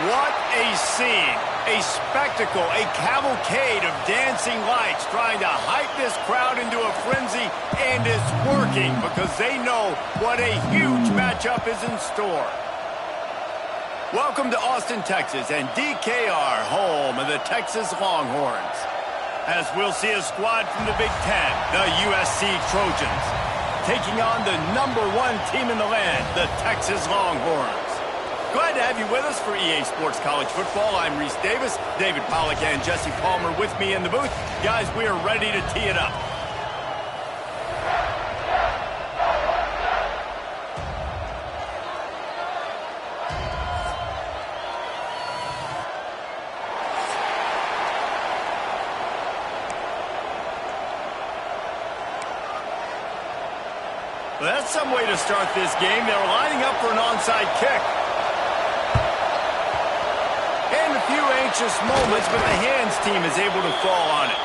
What a scene, a spectacle, a cavalcade of dancing lights trying to hype this crowd into a frenzy, and it's working because they know what a huge matchup is in store. Welcome to Austin, Texas, and DKR, home of the Texas Longhorns. As we'll see a squad from the Big Ten, the USC Trojans, taking on the #1 team in the land, the Texas Longhorns. Glad to have you with us for EA Sports College Football. I'm Reese Davis, David Pollack and Jesse Palmer with me in the booth. Guys, we are ready to tee it up. Well, that's some way to start this game. They're lining up for an onside kick. And a few anxious moments, but the hands team is able to fall on it.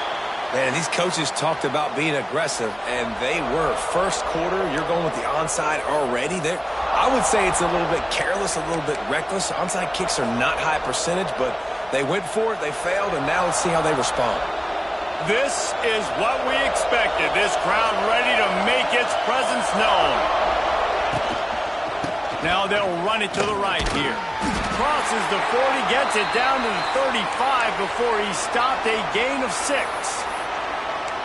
Man, these coaches talked about being aggressive, and they were. First quarter, you're going with the onside already. I would say it's a little bit careless, a little bit reckless. Onside kicks are not high percentage, but they went for it, they failed, and now let's see how they respond. This is what we expected. This crowd ready to make its presence known. Now they'll run it to the right here. Crosses the 40, gets it down to the 35 before he stopped, a gain of 6.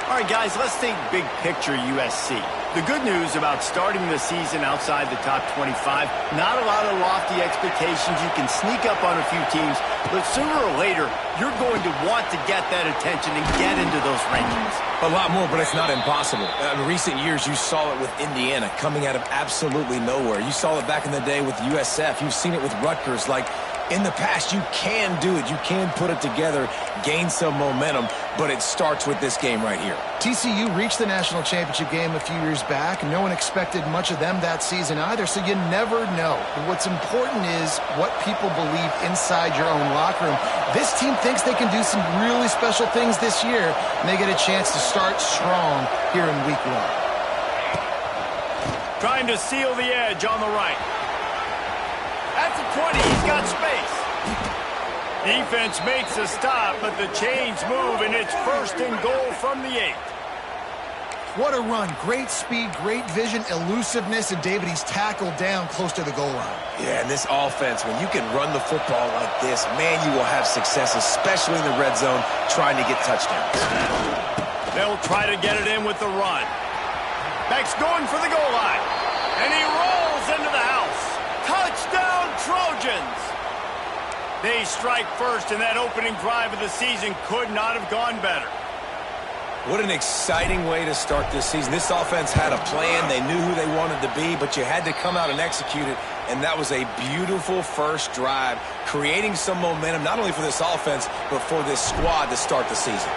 All right, guys, let's think big picture USC. The good news about starting the season outside the top 25, not a lot of lofty expectations. You can sneak up on a few teams, but sooner or later, you're going to want to get that attention and get into those rankings. A lot more, but it's not impossible. In recent years, you saw it with Indiana coming out of absolutely nowhere. You saw it back in the day with USF. You've seen it with Rutgers. Like, in the past, you can do it. You can put it together, gain some momentum, but it starts with this game right here. TCU reached the national championship game a few years back. No one expected much of them that season either, so you never know. But what's important is what people believe inside your own locker room. This team thinks they can do some really special things this year, and they get a chance to start strong here in week 1. Trying to seal the edge on the right. At the 20, he's got space. Defense makes a stop, but the chains move, and it's 1st and goal from the 8. What a run. Great speed, great vision, elusiveness, and David, he's tackled down close to the goal line. Yeah, and this offense, when you can run the football like this, man, you will have success, especially in the red zone, trying to get touchdowns. They'll try to get it in with the run. Beck's going for the goal line, and he rolls into the house. Touchdown, Trojans! They strike first, and that opening drive of the season could not have gone better. What an exciting way to start this season. This offense had a plan. They knew who they wanted to be, but you had to come out and execute it, and that was a beautiful first drive, creating some momentum, not only for this offense, but for this squad to start the season.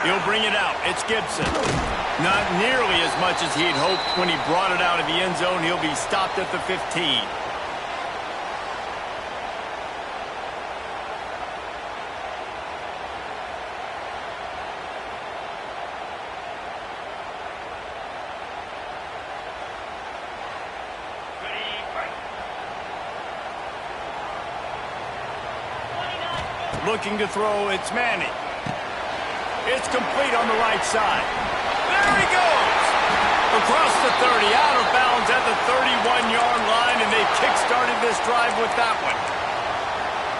He'll bring it out. It's Gibson. Not nearly as much as he'd hoped when he brought it out of the end zone. He'll be stopped at the 15. Looking to throw, it's Manning. It's complete on the right side. There he goes! Across the 30, out of bounds at the 31-yard line, and they've kick-started this drive with that one.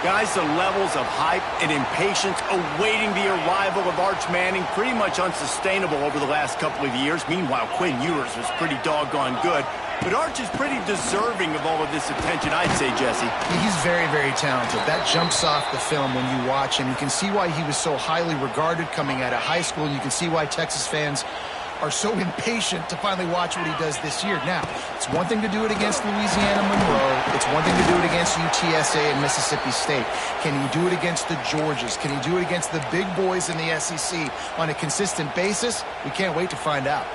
Guys, the levels of hype and impatience awaiting the arrival of Arch Manning pretty much unsustainable over the last couple of years. Meanwhile, Quinn Ewers was pretty doggone good. But Arch is pretty deserving of all of this attention, I'd say, Jesse. He's very, very talented. That jumps off the film when you watch him. You can see why he was so highly regarded coming out of high school, and you can see why Texas fans are so impatient to finally watch what he does this year. Now, it's one thing to do it against Louisiana Monroe. It's one thing to do it against UTSA and Mississippi State. Can he do it against the Georgias? Can he do it against the big boys in the SEC on a consistent basis? We can't wait to find out.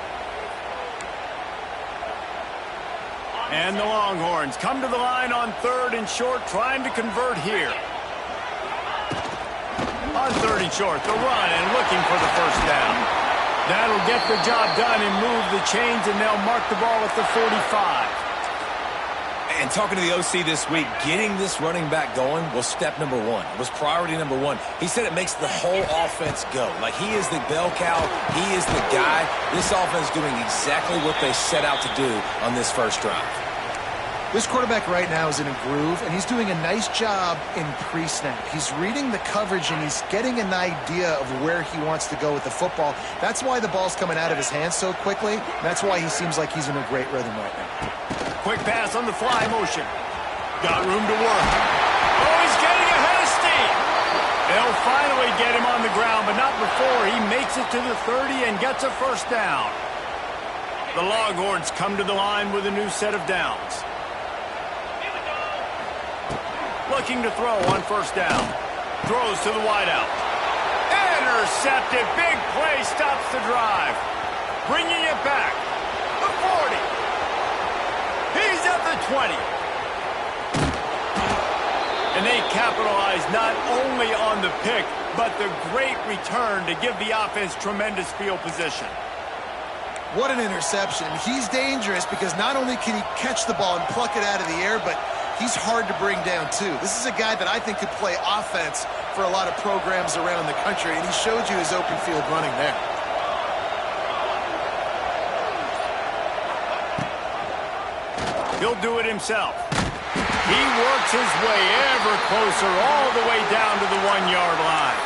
And the Longhorns come to the line on 3rd and short, trying to convert here. On 3rd and short, the run and looking for the first down. That'll get the job done and move the chains, and they'll mark the ball at the 45. And talking to the OC this week, getting this running back going was step number one. It was priority number one. He said it makes the whole offense go. Like, he is the bell cow. He is the guy. This offense doing exactly what they set out to do on this first drive. This quarterback right now is in a groove, and he's doing a nice job in pre-snap. He's reading the coverage, and he's getting an idea of where he wants to go with the football. That's why the ball's coming out of his hands so quickly. That's why he seems like he's in a great rhythm right now. Quick pass on the fly motion. Got room to work. Oh, he's getting ahead of steam. They'll finally get him on the ground, but not before he makes it to the 30 and gets a first down. The Longhorns come to the line with a new set of downs. Looking to throw on first down. Throws to the wideout. Intercepted. Big play stops the drive. Bringing it back. The 40. He's at the 20. And they capitalize not only on the pick, but the great return to give the offense tremendous field position. What an interception. He's dangerous because not only can he catch the ball and pluck it out of the air, but he's hard to bring down, too. This is a guy that I think could play offense for a lot of programs around the country, and he showed you his open field running there. He'll do it himself. He works his way ever closer all the way down to the 1-yard line.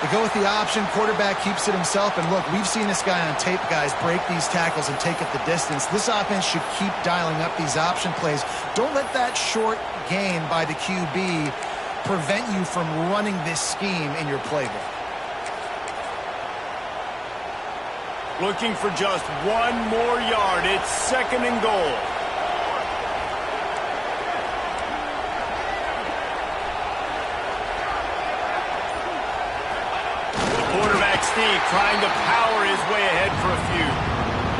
They go with the option. Quarterback keeps it himself. And look, we've seen this guy on tape, guys, break these tackles and take it the distance. This offense should keep dialing up these option plays. Don't let that short gain by the QB prevent you from running this scheme in your playbook. Looking for just one more yard. It's 2nd and goal. Steve trying to power his way ahead for a few.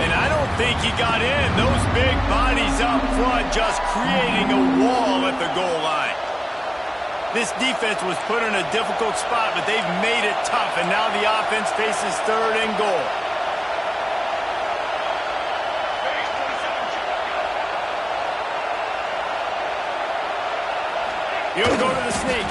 And I don't think he got in. Those big bodies up front just creating a wall at the goal line. This defense was put in a difficult spot, but they've made it tough, and now the offense faces 3rd and goal. He'll go to the sneak.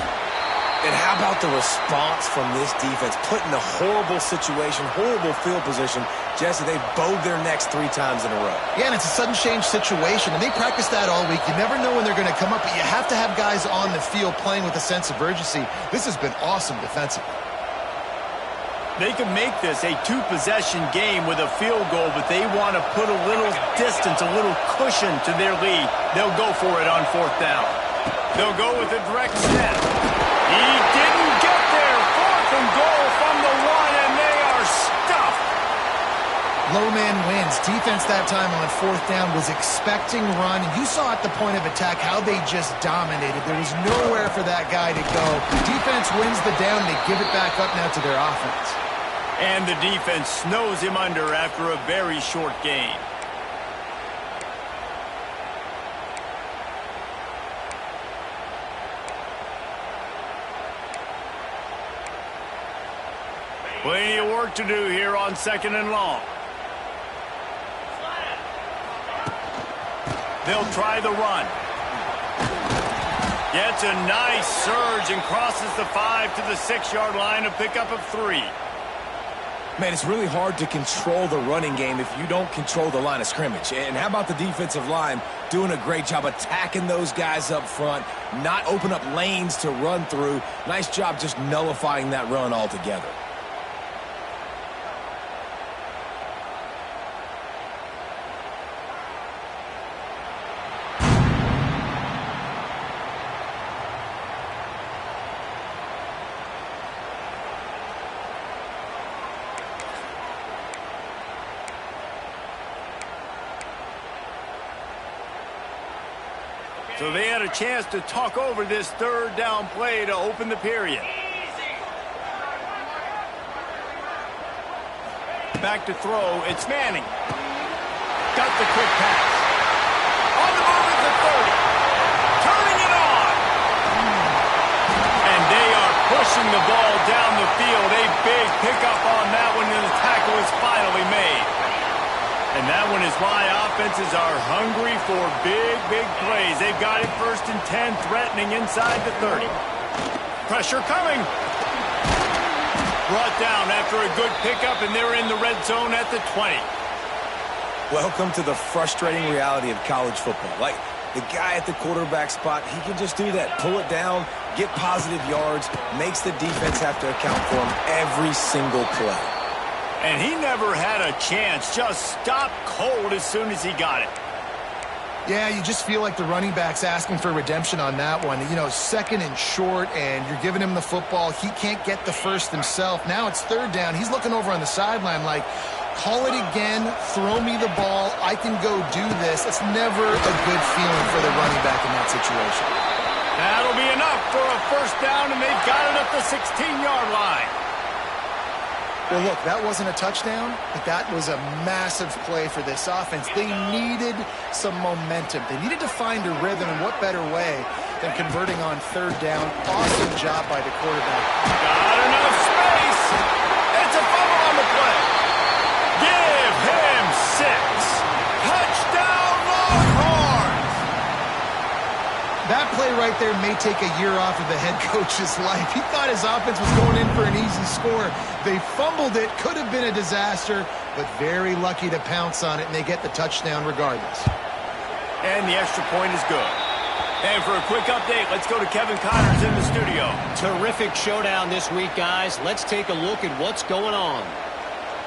And how about the response from this defense? Put in a horrible situation, horrible field position. Jesse, they've bowed their necks 3 times in a row. Yeah, and it's a sudden change situation, and they practice that all week. You never know when they're going to come up, but you have to have guys on the field playing with a sense of urgency. This has been awesome defensively. They can make this a 2-possession game with a field goal, but they want to put a little distance, a little cushion to their lead. They'll go for it on 4th down. They'll go with a direct snap. He didn't get there. 4th and goal from the 1, and they are stuffed. Low man wins. Defense that time on 4th down was expecting run. And you saw at the point of attack how they just dominated. There was nowhere for that guy to go. Defense wins the down. They give it back up now to their offense. And the defense snows him under after a very short gain. Plenty of work to do here on 2nd and long. They'll try the run. Gets a nice surge and crosses the 5 to the 6-yard line, a pickup of 3. Man, it's really hard to control the running game if you don't control the line of scrimmage. And how about the defensive line doing a great job attacking those guys up front, not open up lanes to run through. Nice job just nullifying that run altogether. So they had a chance to talk over this 3rd down play to open the period. Back to throw. It's Manning. Got the quick pass. On the move at the 30. Turning it on. And they are pushing the ball down the field. A big pickup on that one, and the tackle why offenses are hungry for big, big plays. They've got it 1st and 10, threatening inside the 30. Pressure coming. Brought down after a good pickup, and they're in the red zone at the 20. Welcome to the frustrating reality of college football. Like, the guy at the quarterback spot, he can just do that. Pull it down, get positive yards, makes the defense have to account for him every single play. And he never had a chance. Just stopped cold as soon as he got it. Yeah, you just feel like the running back's asking for redemption on that one. You know, 2nd and short, and you're giving him the football. He can't get the first himself. Now it's 3rd down. He's looking over on the sideline like, call it again, throw me the ball, I can go do this. It's never a good feeling for the running back in that situation. That'll be enough for a 1st down, and they've got it at the 16-yard line. Well, look, that wasn't a touchdown, but that was a massive play for this offense. They needed some momentum. They needed to find a rhythm, and what better way than converting on 3rd down. Awesome job by the quarterback. Got enough space. It's a fumble on the play. Give him 6. Touchdown, Longhorns. That play right there may take a year off of the head coach's life. He thought his offense was going in for an easy score. They fumbled it, could have been a disaster, but very lucky to pounce on it, and they get the touchdown regardless. And the extra point is good. And for a quick update, let's go to Kevin Connors in the studio. Terrific showdown this week, guys. Let's take a look at what's going on.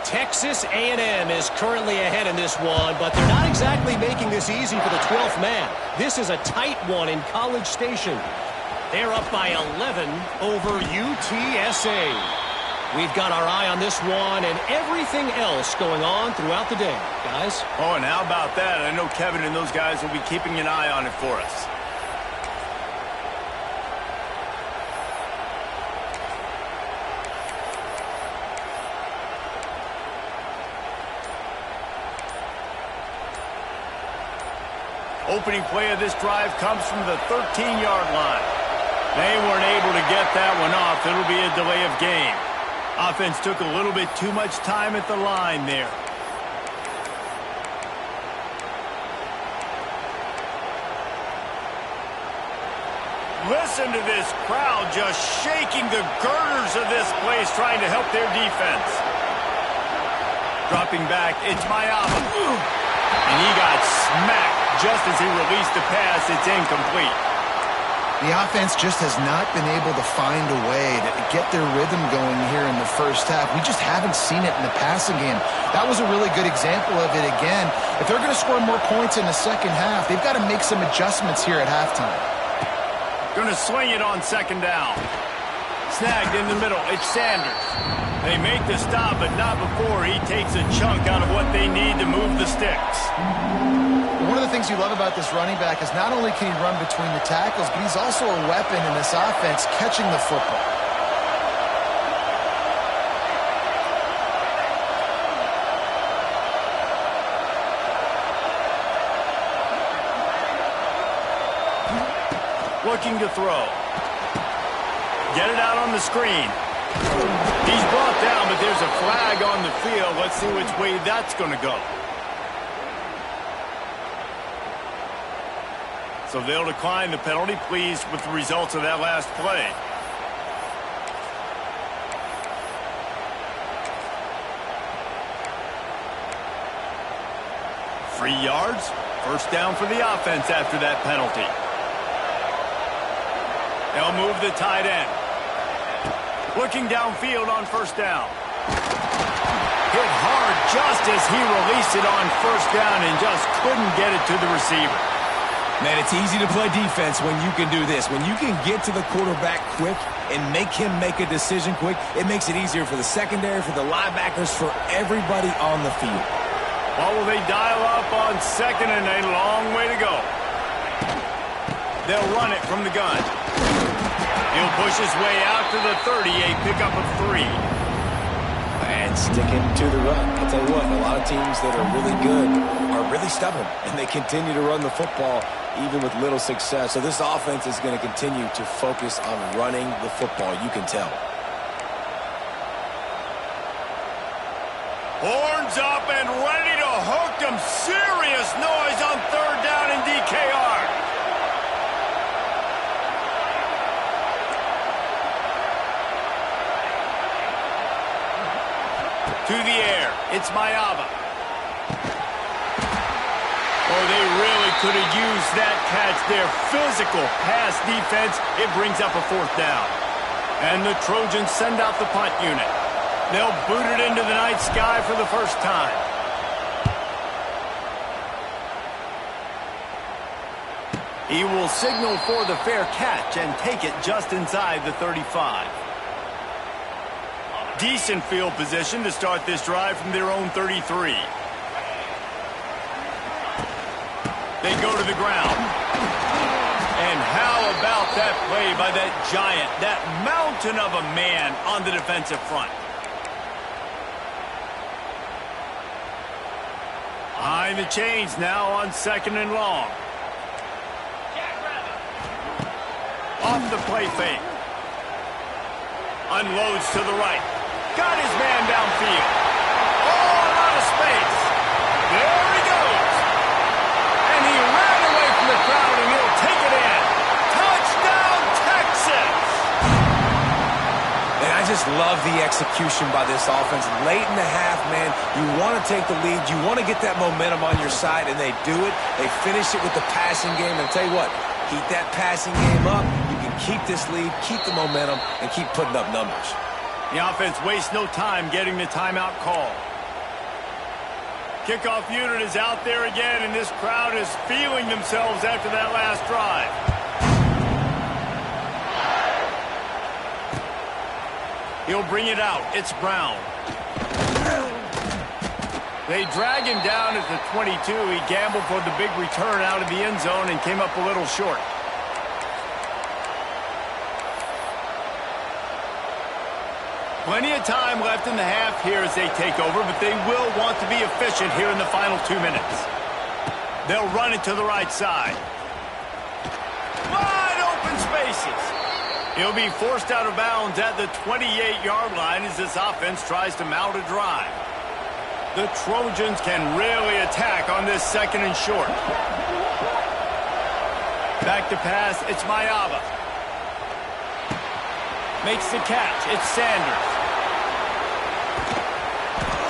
Texas A&M is currently ahead in this one, but they're not exactly making this easy for the 12th man. This is a tight one in College Station. They're up by 11 over UTSA. We've got our eye on this one and everything else going on throughout the day, guys. Oh, and how about that? I know Kevin and those guys will be keeping an eye on it for us. Opening play of this drive comes from the 13-yard line. They weren't able to get that one off. It'll be a delay of game. Offense took a little bit too much time at the line there. Listen to this crowd just shaking the girders of this place, trying to help their defense. Dropping back, it's Mayama. And he got smacked just as he released the pass. It's incomplete. The offense just has not been able to find a way to get their rhythm going here in the 1st half. We just haven't seen it in the passing game. That was a really good example of it again. If they're going to score more points in the 2nd half, they've got to make some adjustments here at halftime. Going to swing it on 2nd down. Snagged in the middle. It's Sanders. They make the stop, but not before he takes a chunk out of what they need to move the sticks. One of the things you love about this running back is not only can he run between the tackles, but he's also a weapon in this offense catching the football. Looking to throw. Get it out on the screen. He's brought down, but there's a flag on the field. Let's see which way that's going to go. So they'll decline the penalty, pleased with the results of that last play. Free yards. 1st down for the offense after that penalty. They'll move the tight end. Looking downfield on 1st down. Hit hard just as he released it on 1st down and just couldn't get it to the receiver. Man, it's easy to play defense when you can do this. When you can get to the quarterback quick and make him make a decision quick, it makes it easier for the secondary, for the linebackers, for everybody on the field. Well, will they dial up on 2nd and a long way to go? They'll run it from the gun. He'll push his way out to the 30, a pickup of 3. And sticking to the run. I'll tell you what, a lot of teams that are really good are really stubborn, and they continue to run the football even with little success. So this offense is going to continue to focus on running the football, you can tell. Horns up and ready to hook some serious noise on third down in DKR. To the air, it's Mayava. Oh, they really could have used that catch there. Physical pass defense. It brings up a fourth down. And the Trojans send out the punt unit. They'll boot it into the night sky for the first time. He will signal for the fair catch and take it just inside the 35. Decent field position to start this drive from their own 33. They go to the ground. And how about that play by that giant, that mountain of a man on the defensive front? Behind the chains now on 2nd and long. Off the play fake. Unloads to the right. Got his man downfield. Oh, a lot of space. There he goes. And he ran away from the crowd, and he'll take it in. Touchdown, Texas! And I just love the execution by this offense. Late in the half, man, you want to take the lead. You want to get that momentum on your side, and they do it. They finish it with the passing game. And I'll tell you what, keep that passing game up. You can keep this lead, keep the momentum, and keep putting up numbers. The offense wastes no time getting the timeout call. Kickoff unit is out there again, and this crowd is feeling themselves after that last drive. He'll bring it out. It's Brown. They drag him down at the 22. He gambled for the big return out of the end zone and came up a little short. Plenty of time left in the half here as they take over, but they will want to be efficient here in the final 2 minutes. They'll run it to the right side. Wide open spaces. He'll be forced out of bounds at the 28-yard line as this offense tries to mount a drive. The Trojans can really attack on this 2nd and short. Back to pass, it's Mayava. Makes the catch, it's Sanders.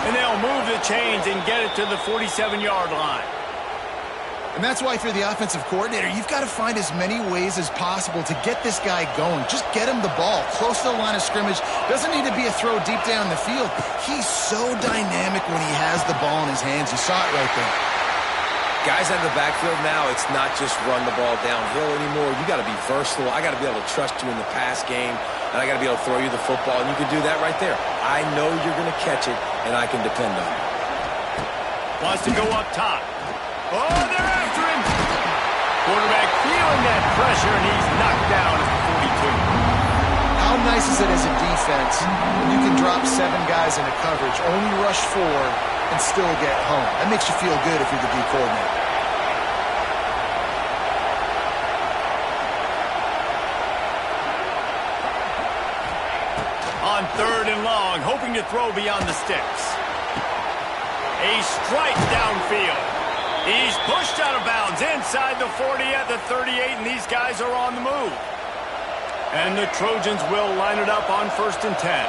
And they'll move the chains and get it to the 47-yard line. And that's why if you're the offensive coordinator, you've got to find as many ways as possible to get this guy going. Just get him the ball close to the line of scrimmage. Doesn't need to be a throw deep down the field. He's so dynamic when he has the ball in his hands. You saw it right there. Guys out of the backfield now, it's not just run the ball downhill anymore. You got to be versatile. I got to be able to trust you in the pass game, and I got to be able to throw you the football, and you can do that right there. I know you're going to catch it, and I can depend on it. Wants to go up top. Oh, they're after him. Quarterback feeling that pressure, and he's knocked down at the 42. How nice is it as a defense when you can drop 7 guys in a coverage, only rush 4, and still get home? That makes you feel good if you're the D coordinator. On 3rd and long, hoping to throw beyond the sticks. A strike downfield. He's pushed out of bounds inside the 40 at the 38, and these guys are on the move. And the Trojans will line it up on 1st and 10.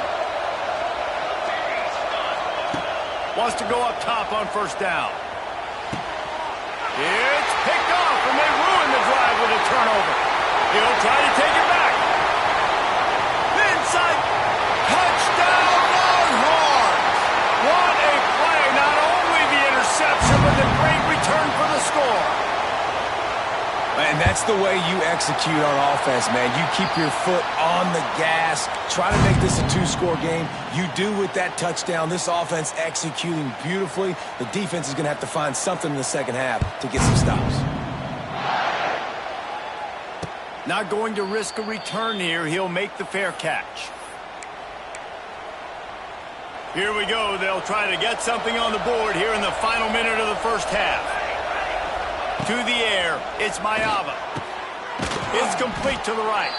Wants to go up top on 1st down. It's picked off, and they ruin the drive with a turnover. He'll try to take it back. Inside. Touchdown, Longhorns! What a play. Not only the interception, but the great return for the score. And that's the way you execute on offense, man. You keep your foot on the gas. Try to make this a 2-score game. You do with that touchdown. This offense executing beautifully. The defense is going to have to find something in the second half to get some stops. Not going to risk a return here. He'll make the fair catch. Here we go. They'll try to get something on the board here in the final minute of the first half. To the air, it's Mayava. It's complete to the right.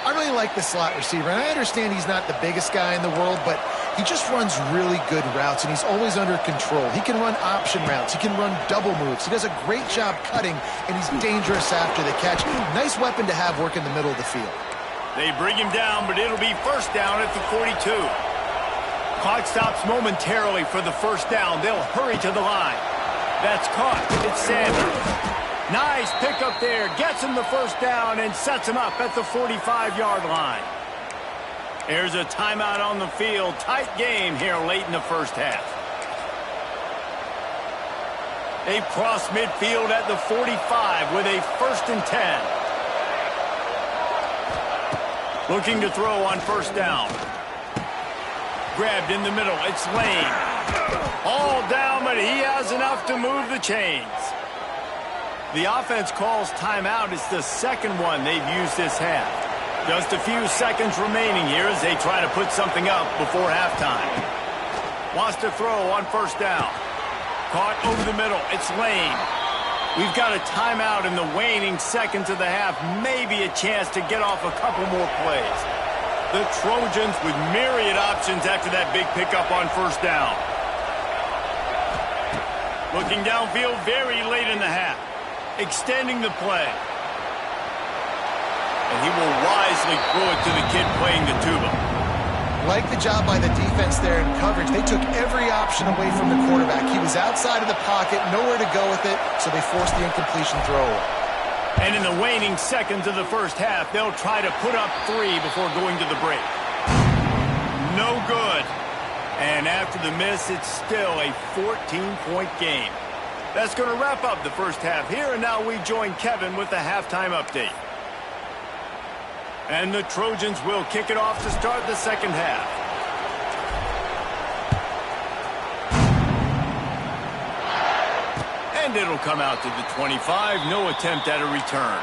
I really like the slot receiver, and I understand he's not the biggest guy in the world, but He just runs really good routes, and he's always under control. He can run option routes. He can run double moves. He does a great job cutting, and he's dangerous after the catch. Nice weapon to have work in the middle of the field. They bring him down, but it'll be first down at the 42. Clock stops momentarily for the first down. They'll hurry to the line. That's caught. It's Sanders. Nice pickup there. Gets him the first down and sets him up at the 45-yard line. There's a timeout on the field. Tight game here late in the first half. They cross midfield at the 45 with a 1st and 10. Looking to throw on first down. Grabbed in the middle. It's Lane. All down, but he has enough to move the chains. The offense calls timeout. It's the second one they've used this half. Just a few seconds remaining here as they try to put something up before halftime. Wants to throw on first down. Caught over the middle. It's Lane. We've got a timeout in the waning seconds of the half. Maybe a chance to get off a couple more plays. The Trojans with myriad options after that big pickup on first down. Looking downfield very late in the half. Extending the play. And he will wisely throw it to the kid playing the tuba. Like the job by the defense there in coverage. They took every option away from the quarterback. He was outside of the pocket, nowhere to go with it, so they forced the incompletion throw. And in the waning seconds of the first half, they'll try to put up 3 before going to the break. No good. And after the miss, it's still a 14-point game. That's going to wrap up the first half here, and now we join Kevin with the halftime update. And the Trojans will kick it off to start the second half. And it'll come out to the 25. No attempt at a return.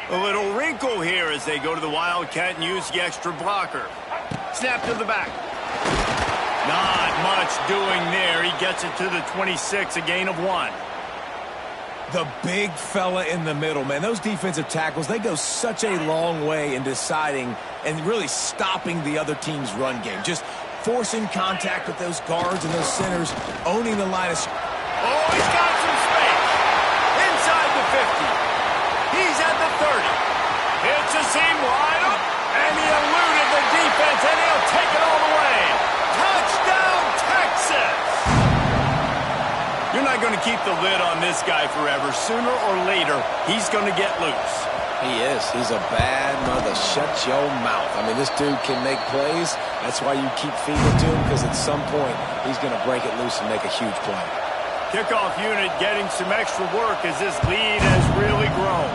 A little wrinkle here as they go to the Wildcat and use the extra blocker. Snap to the back. Not much doing there. He gets it to the 26, a gain of 1. The big fella in the middle, man. Those defensive tackles, they go such a long way in deciding and really stopping the other team's run game. Just forcing contact with those guards and those centers, owning the line of... Oh, he's got some space. Inside the 50. He's at the 30. Hits a seam wide up, and he eluded the defense, and he'll take it all the way. Touchdown, Texas! You're not going to keep the lid on this guy forever. Sooner or later, he's going to get loose. He is. He's a bad mother. Shut your mouth. I mean, this dude can make plays. That's why you keep feeding it to him, because at some point, he's going to break it loose and make a huge play. Kickoff unit getting some extra work as this lead has really grown.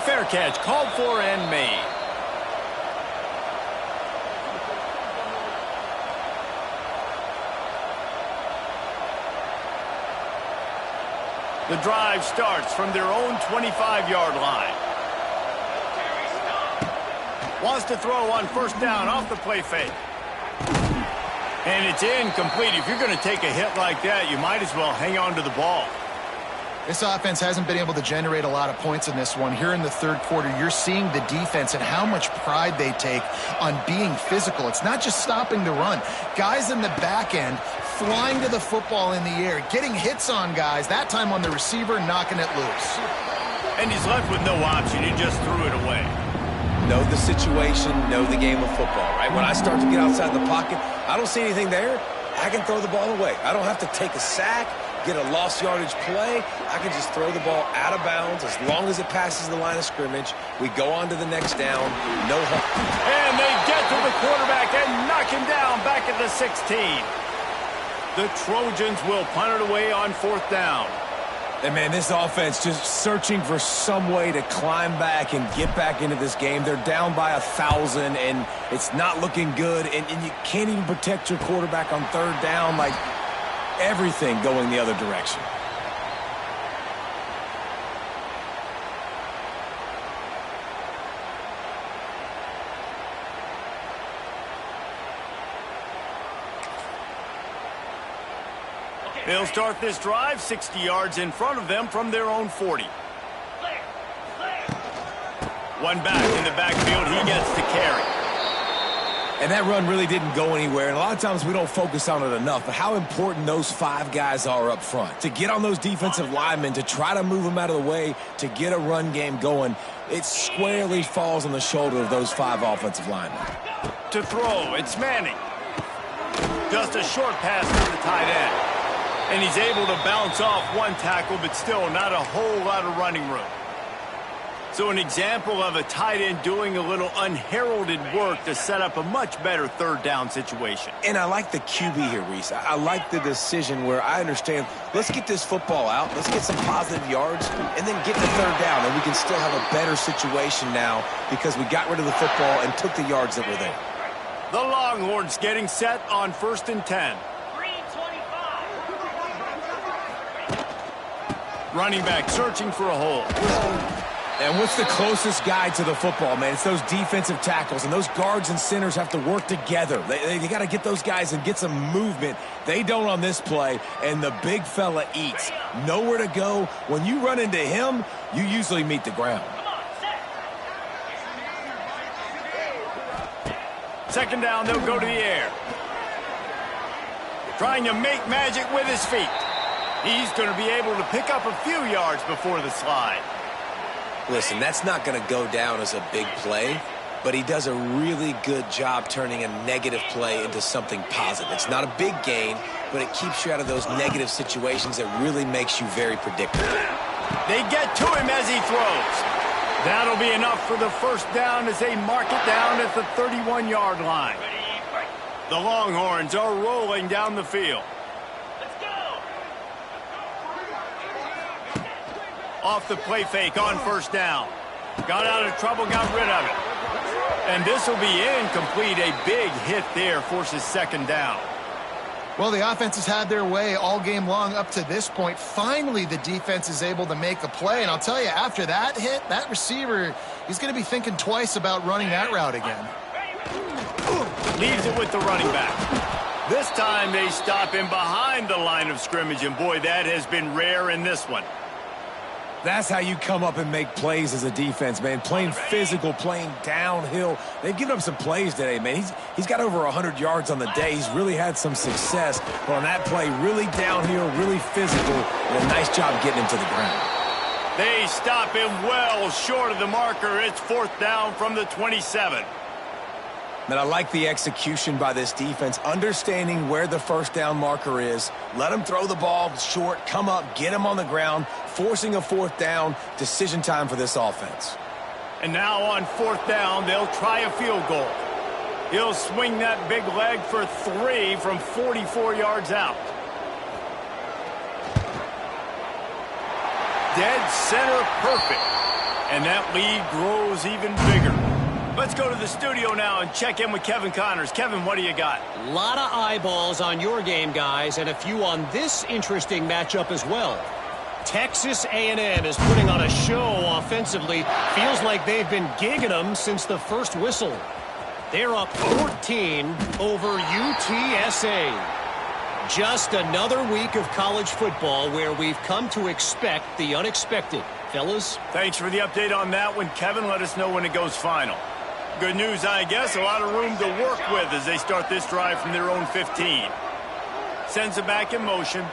Fair catch called for and made. The drive starts from their own 25-yard line. Wants to throw on first down off the play fake. And it's incomplete. If you're going to take a hit like that, you might as well hang on to the ball. This offense hasn't been able to generate a lot of points in this one. Here in the third quarter, you're seeing the defense and how much pride they take on being physical. It's not just stopping the run. Guys in the back end flying to the football in the air, getting hits on guys, that time on the receiver, knocking it loose. And he's left with no option. He just threw it away. Know the situation, know the game of football, right? When I start to get outside the pocket, I don't see anything there, I can throw the ball away. I don't have to take a sack, get a lost yardage play. I can just throw the ball out of bounds as long as it passes the line of scrimmage. We go on to the next down, no harm. And they get to the quarterback and knock him down back at the 16. The Trojans will punt it away on fourth down. And, man, this offense just searching for some way to climb back and get back into this game. They're down by 1,000, and it's not looking good. And you can't even protect your quarterback on third down. Like, everything going the other direction. They'll start this drive 60 yards in front of them from their own 40. One back in the backfield, he gets to carry. And that run really didn't go anywhere. And a lot of times we don't focus on it enough, but how important those 5 guys are up front. To get on those defensive linemen, to try to move them out of the way, to get a run game going, it squarely falls on the shoulder of those 5 offensive linemen. To throw, it's Manning. Just a short pass to the tight end. And he's able to bounce off one tackle, but still not a whole lot of running room. So an example of a tight end doing a little unheralded work to set up a much better third down situation. And I like the QB here, Reese. I like the decision where I understand, let's get this football out, let's get some positive yards, and then get the third down, and we can still have a better situation now because we got rid of the football and took the yards that were there. The Longhorns getting set on 1st and 10. Running back searching for a hole. And what's the closest guy to the football, man? It's those defensive tackles, and those guards and centers have to work together. They got to get those guys and get some movement. They don't on this play, and the big fella eats. Nowhere to go. When you run into him, you usually meet the ground. Second down, they'll go to the air. Trying to make magic with his feet. He's going to be able to pick up a few yards before the slide. Listen, that's not going to go down as a big play, but he does a really good job turning a negative play into something positive. It's not a big gain, but it keeps you out of those negative situations that really makes you very predictable. They get to him as he throws. That'll be enough for the first down as they mark it down at the 31-yard line. The Longhorns are rolling down the field. Off the play fake on first down. Got out of trouble, got rid of it. And this will be incomplete. A big hit there forces second down. Well, the offense has had their way all game long up to this point. Finally, the defense is able to make a play. And I'll tell you, after that hit, that receiver, he's going to be thinking twice about running that route again. Leaves it with the running back. This time they stop him behind the line of scrimmage. And boy, that has been rare in this one. That's how you come up and make plays as a defense, man. Playing physical, playing downhill. They've given up some plays today, man. He's got over 100 yards on the day. He's really had some success. But on that play, really downhill, really physical, and a nice job getting him to the ground. They stop him well short of the marker. It's 4th down from the 27. And I like the execution by this defense, understanding where the first down marker is. Let him throw the ball short, come up, get him on the ground, forcing a 4th down. Decision time for this offense. And now on 4th down, they'll try a field goal. He'll swing that big leg for 3 from 44 yards out. Dead center perfect. And that lead grows even bigger. Let's go to the studio now and check in with Kevin Connors. Kevin, what do you got? A lot of eyeballs on your game, guys, and a few on this interesting matchup as well. Texas A&M is putting on a show offensively. Feels like they've been gigging them since the first whistle. They're up 14 over UTSA. Just another week of college football where we've come to expect the unexpected. Fellas? Thanks for the update on that one, Kevin. Let us know when it goes final. Good news, I guess. A lot of room to work with as they start this drive from their own 15. Sends it back in motion.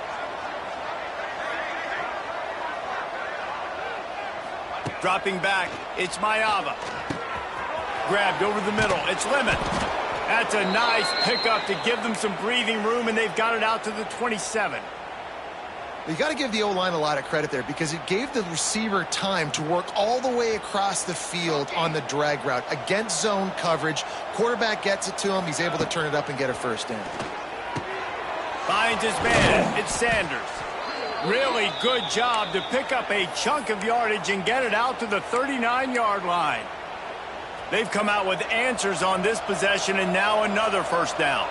Dropping back, it's Mayava. Grabbed over the middle, it's Lemon. That's a nice pickup to give them some breathing room, and they've got it out to the 27. You got to give the O-line a lot of credit there because it gave the receiver time to work all the way across the field on the drag route against zone coverage. Quarterback gets it to him. He's able to turn it up and get a first down. Finds his man. It's Sanders. Really good job to pick up a chunk of yardage and get it out to the 39-yard line. They've come out with answers on this possession, and now another first down.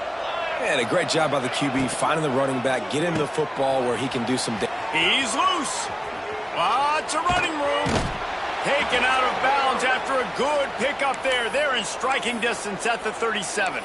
And a great job by the QB finding the running back, get him the football where he can do some damage. He's loose. Lots of running room. Taken out of bounds after a good pickup there. They're in striking distance at the 37.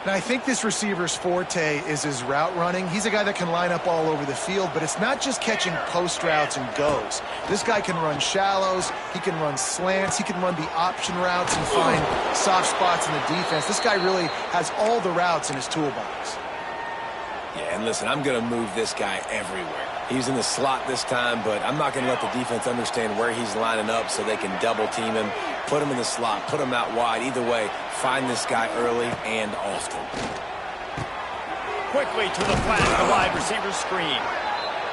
And I think this receiver's forte is his route running. He's a guy that can line up all over the field, but it's not just catching post routes and goes. This guy can run shallows, he can run slants, he can run the option routes and find soft spots in the defense. This guy really has all the routes in his toolbox. Yeah, and listen, I'm going to move this guy everywhere. He's in the slot this time, but I'm not going to let the defense understand where he's lining up so they can double team him, put him in the slot, put him out wide. Either way, find this guy early and often. Quickly to the flat, the wide receiver screen.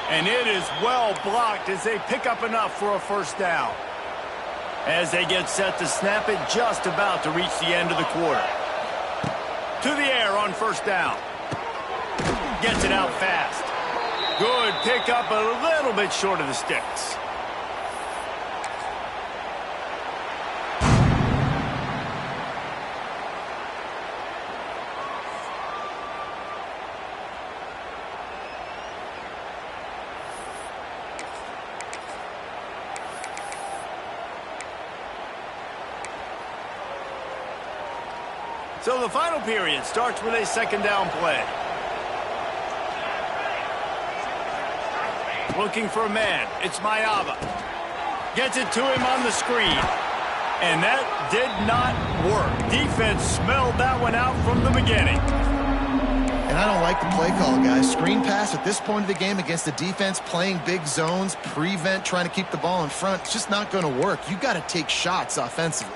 And it is well blocked as they pick up enough for a first down. As they get set to snap it, just about to reach the end of the quarter. To the air on first down. Gets it out fast. Good pickup, a little bit short of the sticks. So the final period starts with a second down play. Looking for a man. It's Mayava. Gets it to him on the screen. And that did not work. Defense smelled that one out from the beginning. And I don't like the play call, guys. Screen pass at this point of the game against the defense, playing big zones, prevent, trying to keep the ball in front. It's just not going to work. You've got to take shots offensively.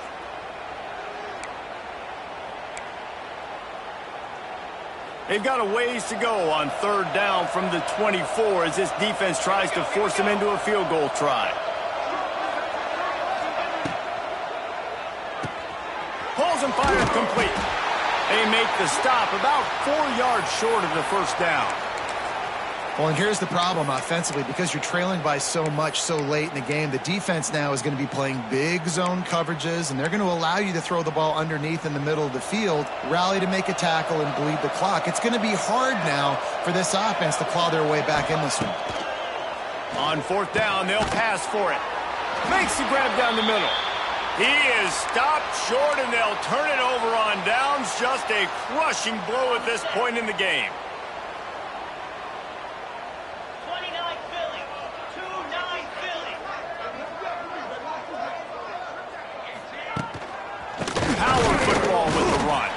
They've got a ways to go on third down from the 24 as this defense tries to force them into a field goal try. Pulls and fires complete. They make the stop about 4 yards short of the first down. Well, and here's the problem offensively. Because you're trailing by so much so late in the game, the defense now is going to be playing big zone coverages, and they're going to allow you to throw the ball underneath in the middle of the field, rally to make a tackle, and bleed the clock. It's going to be hard now for this offense to claw their way back in this one. On fourth down, they'll pass for it. Makes the grab down the middle. He is stopped short, and they'll turn it over on downs. Just a crushing blow at this point in the game. Power football with the run.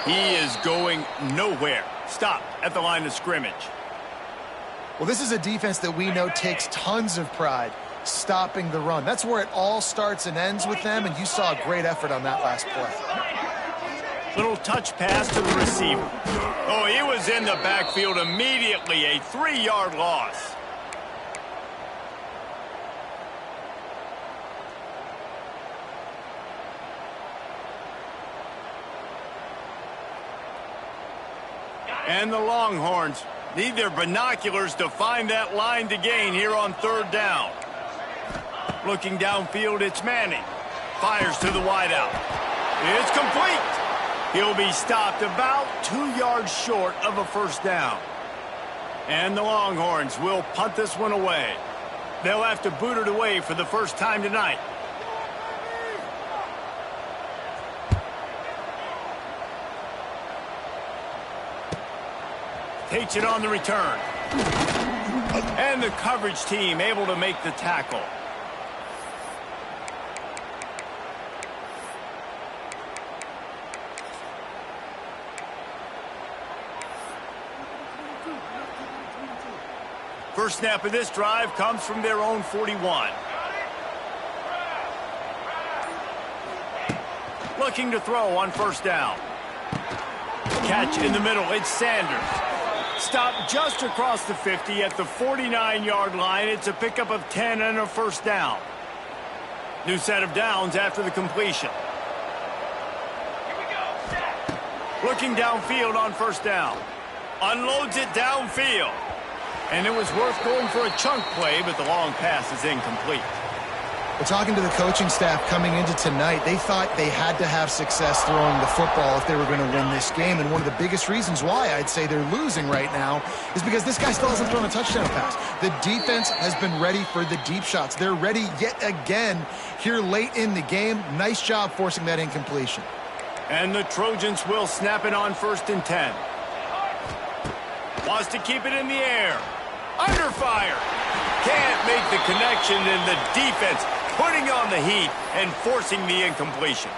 He is going nowhere. Stopped at the line of scrimmage. Well, this is a defense that we know takes tons of pride stopping the run. That's where it all starts and ends with them, and you saw a great effort on that last play. Little touch pass to the receiver. Oh, he was in the backfield immediately. A 3-yard loss. And the Longhorns need their binoculars to find that line to gain here on third down. Looking downfield, it's Manning. Fires to the wideout. It's complete. He'll be stopped about 2 yards short of a first down. And the Longhorns will punt this one away. They'll have to boot it away for the first time tonight. Takes it on the return. And the coverage team able to make the tackle. First snap of this drive comes from their own 41. Looking to throw on first down. Catch in the middle. It's Sanders. Stopped just across the 50 at the 49-yard line. It's a pickup of 10 and a first down. New set of downs after the completion. Looking downfield on first down. Unloads it downfield. And it was worth going for a chunk play, but the long pass is incomplete. Well, talking to the coaching staff coming into tonight, they thought they had to have success throwing the football if they were going to win this game. And one of the biggest reasons why I'd say they're losing right now is because this guy still hasn't thrown a touchdown pass. The defense has been ready for the deep shots. They're ready yet again here late in the game. Nice job forcing that incompletion. And the Trojans will snap it on 1st and 10. Wants to keep it in the air. Under fire. Can't make the connection, and the defense putting on the heat and forcing the incompletion.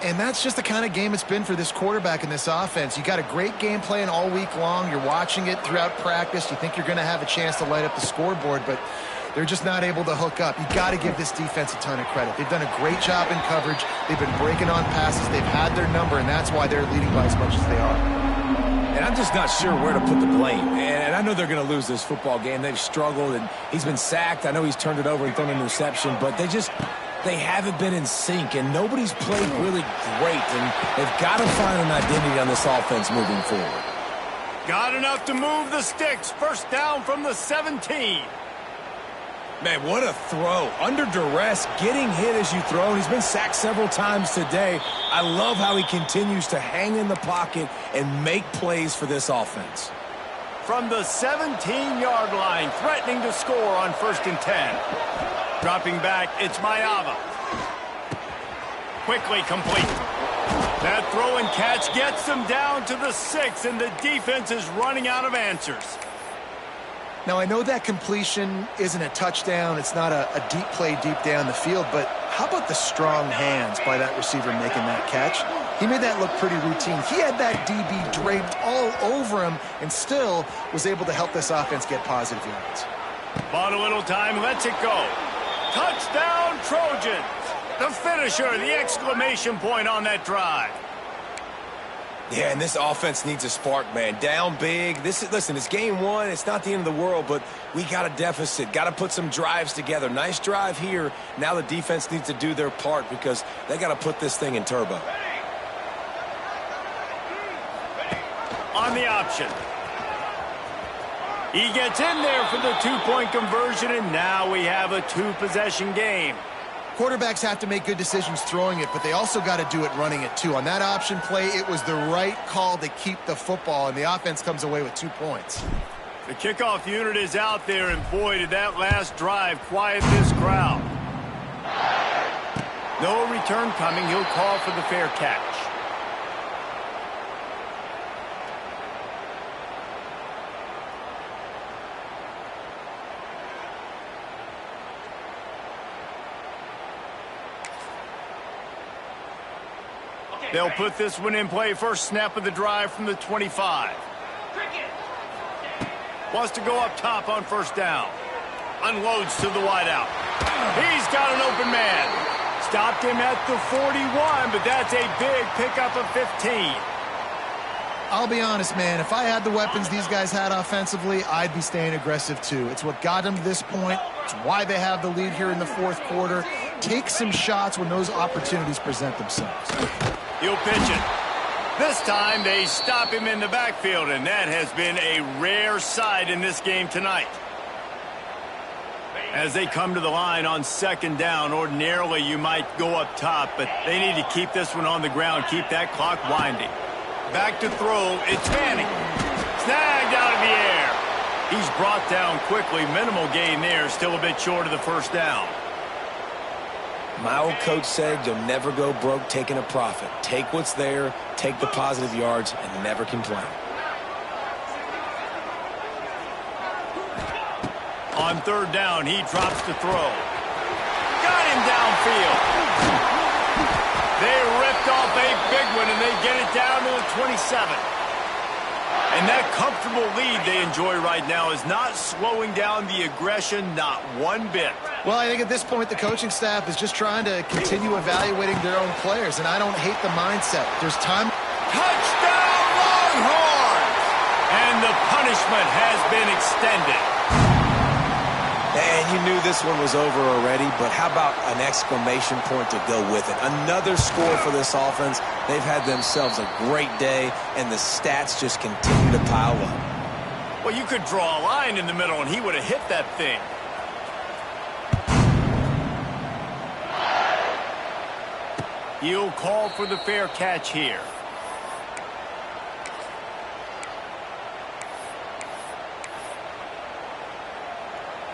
And that's just the kind of game it's been for this quarterback in this offense. You got a great game plan all week long. You're watching it throughout practice. You think you're going to have a chance to light up the scoreboard, but they're just not able to hook up. You got to give this defense a ton of credit. They've done a great job in coverage. They've been breaking on passes. They've had their number, and that's why they're leading by as much as they are. And I'm just not sure where to put the blame. And I know they're going to lose this football game. They've struggled, and he's been sacked. I know he's turned it over and thrown an interception, but they haven't been in sync, and nobody's played really great, and they've got to find an identity on this offense moving forward. Got enough to move the sticks. 1st down from the 17. Man, what a throw. Under duress, getting hit as you throw. He's been sacked several times today. I love how he continues to hang in the pocket and make plays for this offense. From the 17-yard line, threatening to score on 1st and 10. Dropping back, it's Mayava. Quickly complete. That throw and catch gets them down to the 6, and the defense is running out of answers. Now, I know that completion isn't a touchdown. It's not a deep play deep down the field, but how about the strong hands by that receiver making that catch? He made that look pretty routine. He had that DB draped all over him and still was able to help this offense get positive yards. Bought a little time, lets it go. Touchdown, Trojans! The finisher, the exclamation point on that drive. Yeah, and this offense needs a spark, man. Down big. Listen, it's game 1. It's not the end of the world, but we got a deficit. Got to put some drives together. Nice drive here. Now the defense needs to do their part because they got to put this thing in turbo. On the option. He gets in there for the 2-point conversion, and now we have a 2-possession game. Quarterbacks have to make good decisions throwing it, but they also got to do it running it too. On that option play, it was the right call to keep the football, and the offense comes away with 2 points. The kickoff unit is out there, and boy, did that last drive quiet this crowd. No return coming. He'll call for the fair catch. They'll put this one in play. 1st snap of the drive from the 25. Wants to go up top on 1st down. Unloads to the wideout. He's got an open man. Stopped him at the 41, but that's a big pickup of 15. I'll be honest, man. If I had the weapons these guys had offensively, I'd be staying aggressive too. It's what got them to this point. It's why they have the lead here in the 4th quarter. Take some shots when those opportunities present themselves. He'll pitch it. This time they stop him in the backfield, and that has been a rare sight in this game tonight. As they come to the line on 2nd down, ordinarily you might go up top, but they need to keep this one on the ground, keep that clock winding. Back to throw, it's Manning. Snagged out of the air. He's brought down quickly. Minimal gain there, still a bit short of the 1st down. My old coach said you'll never go broke taking a profit. Take what's there, take the positive yards, and never complain. On 3rd down, he drops to throw. Got him downfield. They ripped off a big one, and they get it down to the 27. And that comfortable lead they enjoy right now is not slowing down the aggression, not one bit. Well, I think at this point the coaching staff is just trying to continue evaluating their own players, and I don't hate the mindset. There's time. Touchdown, Longhorns! And the punishment has been extended. And you knew this one was over already, but how about an exclamation point to go with it? Another score for this offense. They've had themselves a great day, and the stats just continue to pile up. Well, you could draw a line in the middle, and he would have hit that thing. He'll call for the fair catch here.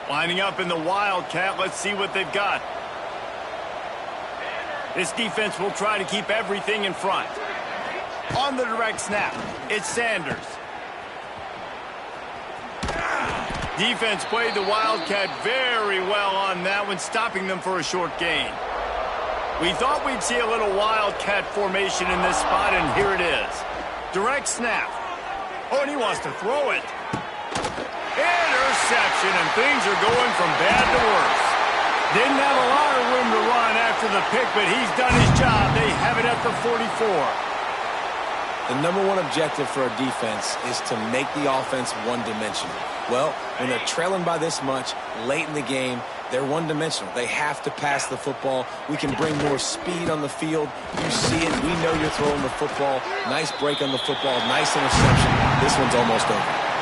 Lining up in the Wildcat. Let's see what they've got. This defense will try to keep everything in front. On the direct snap, it's Sanders. Defense played the Wildcat very well on that one, stopping them for a short gain. We thought we'd see a little Wildcat formation in this spot, and here it is. Direct snap. Oh, and he wants to throw it. Interception, and things are going from bad to worse. Didn't have a lot of room to run after the pick, but he's done his job. They have it at the 44. The number one objective for a defense is to make the offense one-dimensional. Well, when they're trailing by this much late in the game, they're one-dimensional. They have to pass the football. We can bring more speed on the field. You see it. We know you're throwing the football. Nice break on the football. Nice interception. This one's almost over.